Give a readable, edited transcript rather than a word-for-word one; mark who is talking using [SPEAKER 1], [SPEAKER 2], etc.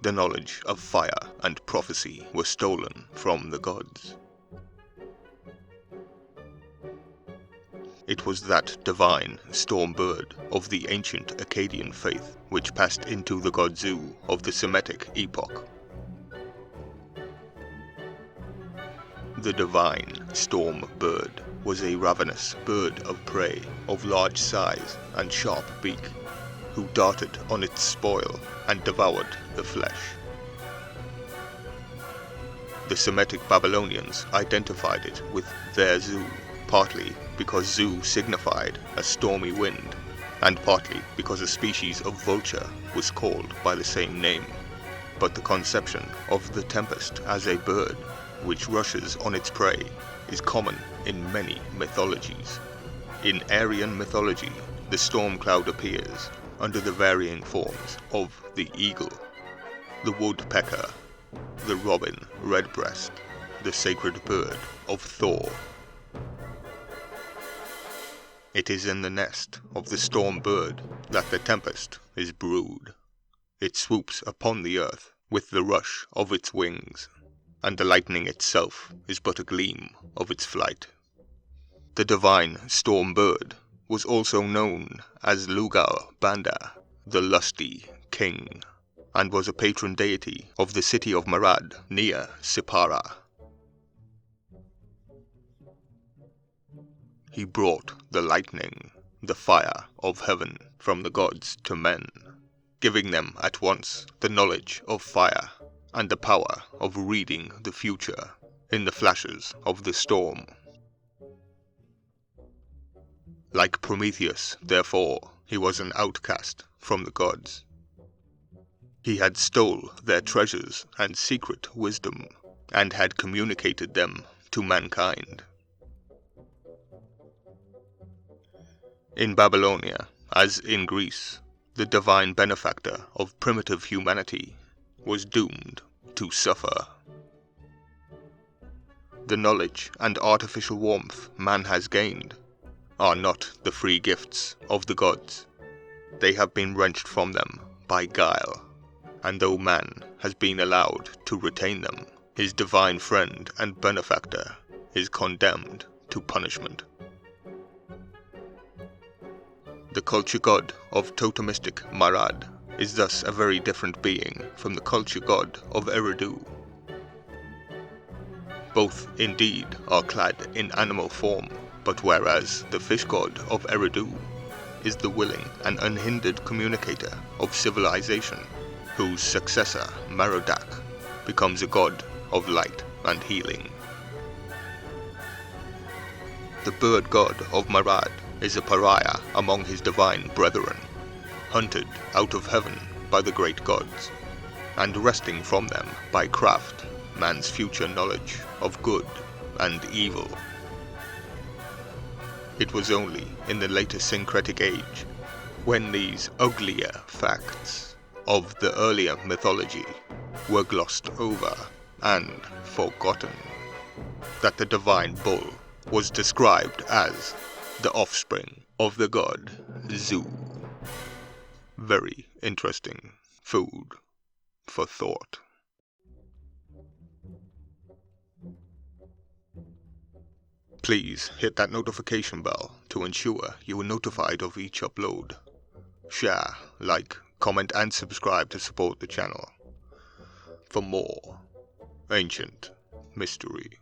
[SPEAKER 1] the knowledge of fire and prophecy were stolen from the gods. It was that divine storm bird of the ancient Accadian faith which passed into the god Zu of the Semitic epoch. The divine storm bird was a ravenous bird of prey of large size and sharp beak, who darted on its spoil and devoured the flesh. The Semitic Babylonians identified it with their Zu, partly because Zu signified a stormy wind, and partly because a species of vulture was called by the same name. But the conception of the tempest as a bird which rushes on its prey is common in many mythologies. In Aryan mythology, the storm cloud appears under the varying forms of the eagle, the woodpecker, the robin redbreast, the sacred bird of Thor. It is in the nest of the storm bird that the tempest is brewed. It swoops upon the earth with the rush of its wings, and the lightning itself is but a gleam of its flight. The divine storm bird was also known as Lugal Banda, the lusty king, and was a patron deity of the city of Marad near Sippara. He brought the lightning, the fire of heaven, from the gods to men, giving them at once the knowledge of fire and the power of reading the future in the flashes of the storm. Like Prometheus, therefore, he was an outcast from the gods. He had stole their treasures and secret wisdom, and had communicated them to mankind. In Babylonia, as in Greece, the divine benefactor of primitive humanity was doomed to suffer. The knowledge and artificial warmth man has gained are not the free gifts of the gods. They have been wrenched from them by guile, and though man has been allowed to retain them, his divine friend and benefactor is condemned to punishment. The culture god of totemistic Marad is thus a very different being from the culture god of Eridu. Both indeed are clad in animal form, but whereas the fish god of Eridu is the willing and unhindered communicator of civilization, whose successor, Merodach, becomes a god of light and healing. The bird god of Marad is a pariah among his divine brethren, hunted out of heaven by the great gods, and wresting from them by craft man's future knowledge of good and evil. It was only in the later syncretic age, when these uglier facts of the earlier mythology were glossed over and forgotten, that the divine bull was described as the offspring of the god Zu. Very interesting food for thought. Please hit that notification bell to ensure you are notified of each upload. Share, like, comment and subscribe to support the channel for more ancient mystery.